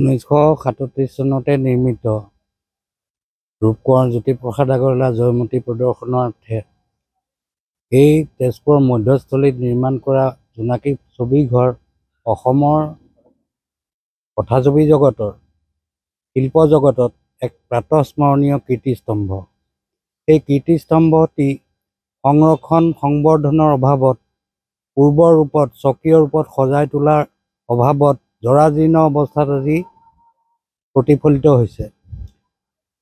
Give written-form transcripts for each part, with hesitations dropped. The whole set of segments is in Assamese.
1937 চনতে নিৰ্মিত ৰূপকোঁৱৰ জ্যোতিপ্ৰসাদ আগৰৱালা জয়মতী প্ৰদৰ্শনাৰ্থে এই তেজপুৰৰ মধ্যস্থলীত নিৰ্মাণ কৰা জোনাকী ছবিঘৰ অসমৰ কথাছবি জগতৰ শিল্প জগতত এক প্ৰাতঃস্মৰণীয় কীৰ্তিস্তম্ভ। এই কীৰ্তিস্তম্ভটি সংৰক্ষণ সংবৰ্ধনৰ অভাৱত, পূৰ্বৰ ৰূপত স্বকীয় ৰূপত সজাই তোলাৰ অভাৱত জৰাজীৰ্ণ অৱস্থাত আজি প্ৰতিফলিত হৈছে।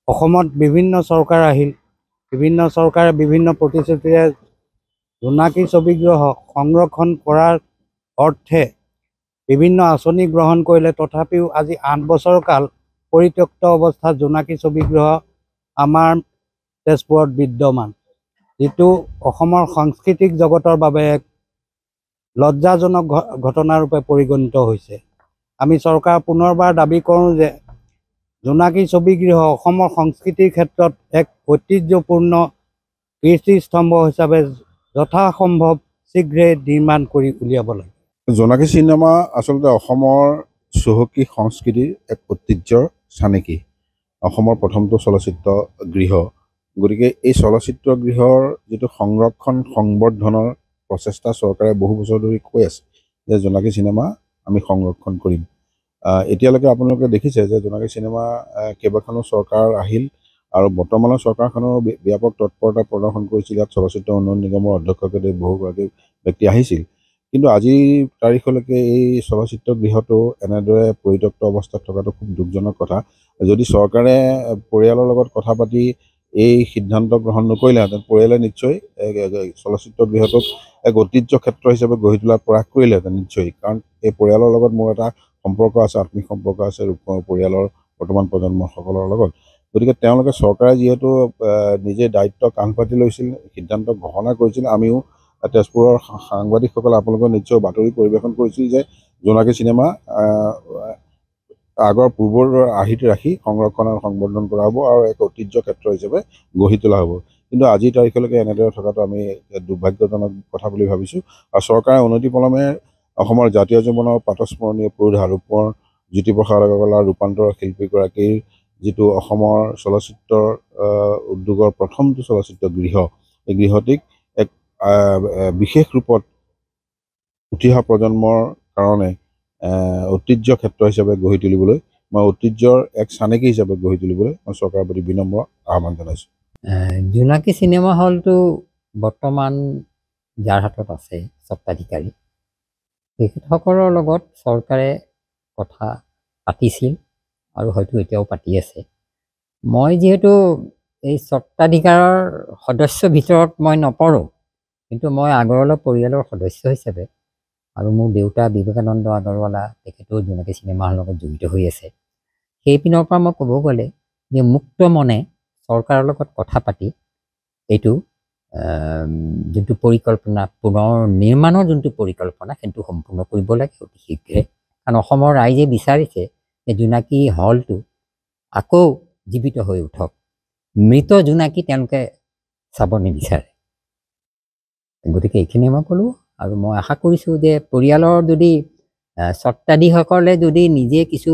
অসমত বিভিন্ন চৰকাৰ আহিল, বিভিন্ন চৰকাৰে বিভিন্ন প্ৰতিশ্ৰুতিৰে জোনাকী ছবিগৃহ সংৰক্ষণ কৰাৰ অৰ্থে বিভিন্ন আঁচনি গ্ৰহণ কৰিলে, তথাপিও আজি 8 বছৰ কাল পৰিত্যক্ত অৱস্থাত জোনাকী ছবিগৃহ আমাৰ তেজপুৰত বিদ্যমান, যিটো অসমৰ সাংস্কৃতিক জগতৰ বাবে এক লজ্জাজনক ঘটনাৰূপে পৰিগণিত হৈছে। আমি চৰকাৰ পুনৰবাৰ দাবী কৰোঁ যে জোনাকী ছবিগৃহ অসমৰ সংস্কৃতিৰ ক্ষেত্ৰত এক ঐতিহ্যপূৰ্ণ কীৰ্তিস্তম্ভ হিচাপে যথাসম্ভৱ শীঘ্ৰে নিৰ্মাণ কৰি উলিয়াব লাগে। জোনাকী চিনেমা আচলতে অসমৰ চহকী সংস্কৃতিৰ এক ঐতিহ্যৰ চানেকি, অসমৰ প্ৰথমটো চলচ্চিত্ৰ গৃহ। গতিকে এই চলচ্চিত্ৰ গৃহৰ যিটো সংৰক্ষণ সংবৰ্ধনৰ প্ৰচেষ্টা চৰকাৰে বহু বছৰ ধৰি কৈ আছে যে জোনাকী চিনেমা আমি সংৰক্ষণ কৰিম। এতিয়ালৈকে আপোনালোকে দেখিছে যে জোনাকী চিনেমা কেইবাখনো চৰকাৰ আহিল আৰু বৰ্তমানৰ চৰকাৰখনৰ ব্যাপক তৎপৰতা প্ৰদৰ্শন কৰিছিল। ইয়াত চলচ্চিত্ৰ উন্নয়ন নিগমৰ অধ্যক্ষকে বহুগৰাকী ব্যক্তি আহিছিল, কিন্তু আজিৰ তাৰিখলৈকে এই চলচ্চিত্ৰ গৃহটো এনেদৰে পৰিত্যক্ত অৱস্থাত থকাটো খুব দুখজনক কথা। যদি চৰকাৰে পৰিয়ালৰ লগত কথা পাতি এই সিদ্ধান্ত গ্ৰহণ নকৰিলেহেঁতেন, পৰিয়ালে নিশ্চয় চলচ্চিত্ৰ গৃহটোক এক ঐতিহ্য ক্ষেত্ৰ হিচাপে গঢ়ি তোলাৰ প্ৰয়াস কৰিলেহেঁতেন নিশ্চয়, কাৰণ এই পৰিয়ালৰ লগত মোৰ এটা সম্পৰ্ক আছে, আত্মিক সম্পৰ্ক আছে ৰূপকোঁৱৰ পৰিয়ালৰ বৰ্তমান প্ৰজন্মসকলৰ লগত। গতিকে তেওঁলোকে চৰকাৰে যিহেতু নিজে দায়িত্ব কান্ধ পাতি লৈছিল, সিদ্ধান্ত ঘোষণা কৰিছিল, আমিও তেজপুৰৰ সাংবাদিকসকলে আপোনালোকৰ নিশ্চয় বাতৰি পৰিৱেশন কৰিছিল যে জোনাকী চিনেমা আগৰ পূৰ্বৰ আৰ্হিত ৰাখি সংৰক্ষণ আৰু সংবৰ্ধন কৰা হ'ব আৰু এক ঐতিহ্য ক্ষেত্ৰ হিচাপে গঢ়ি তোলা হ'ব। কিন্তু আজিৰ তাৰিখলৈকে এনেদৰে থকাটো আমি দুৰ্ভাগ্যজনক কথা বুলি ভাবিছোঁ। আৰু চৰকাৰে অনতিপলমে অসমৰ জাতীয় জীৱনৰ প্ৰাতঃস্মৰণীয় পুৰোধা ৰূপকোঁৱৰ জ্যোতিপ্ৰসাদ আগৰৱালা ৰূপান্তৰ শিল্পীগৰাকীৰ যিটো অসমৰ চলচ্চিত্ৰ উদ্যোগৰ প্ৰথমটো চলচ্চিত্ৰ গৃহ, এই গৃহটিক এক বিশেষ ৰূপত উঠি অহা প্ৰজন্মৰ কাৰণে ঐতিহ্য ক্ষেত্ৰ হিচাপে গঢ়ি তুলিবলৈ, মই ঐতিহ্যৰ এক চানেকি হিচাপে গঢ়ি তুলিবলৈ মই চৰকাৰৰ প্ৰতি বিনম্ৰ আহ্বান জনাইছোঁ। জোনাকী চিনেমা হলটো বৰ্তমান যাৰ হাতত আছে স্বত্বাধিকাৰী, তেখেতসকলৰ লগত চৰকাৰে কথা পাতিছিল আৰু হয়তো এতিয়াও পাতি আছে। মই যিহেতু এই স্বত্বাধিকাৰৰ সদস্যৰ ভিতৰত মই নপৰোঁ, কিন্তু মই আগৰৱালা পৰিয়ালৰ সদস্য হিচাপে, আৰু মোৰ দেউতা বিবেকানন্দ আগৰৱালা তেখেতেও জোনাকী চিনেমা হলৰ লগত জড়িত হৈ আছে, সেই পিনৰ পৰা মই ক'ব গ'লে যে মুক্ত মনে চৰকাৰৰ লগত কথা পাতি এইটো যোনটো পৰিকল্পনা, পুনৰ নিৰ্মাণৰ যোনটো পৰিকল্পনা, সেইটো সম্পূৰ্ণ কৰিব লাগে অতি শীঘ্ৰে। কাৰণ অসমৰ ৰাইজে বিচাৰিছে যে জোনাকী হলটো আকৌ জীৱিত হৈ উঠক, মৃত জোনাকী তেওঁলোকে চাব নিবিচাৰে। গতিকে এইখিনিয়ে মই ক'লোঁ, আৰু মই আশা কৰিছোঁ যে পৰিয়ালৰ যদি স্বত্বাধিকাৰীসকলে যদি নিজে কিছু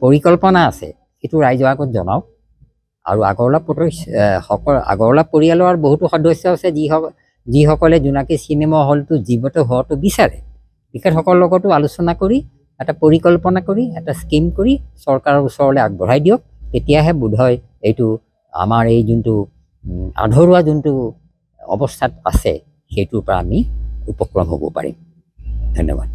পৰিকল্পনা আছে সেইটো ৰাইজৰ আগত জনাওক। আৰু আগৰৱালা পৰিয়ালৰ বহুতো সদস্য আছে যিসকলে জোনাকী চিনেমা হলটো জীৱিত হোৱাটো বিচাৰে, তেখেতসকলৰ লগতো আলোচনা কৰি এটা পৰিকল্পনা কৰি এটা স্কিম কৰি চৰকাৰৰ ওচৰলৈ আগবঢ়াই দিয়ক। তেতিয়াহে বোধহয় এইটো আমাৰ এই যোনটো আধৰুৱা যোনটো অৱস্থাত আছে সেইটোৰ পৰা আমি উপক্ৰম হ'ব পাৰিম। ধন্যবাদ।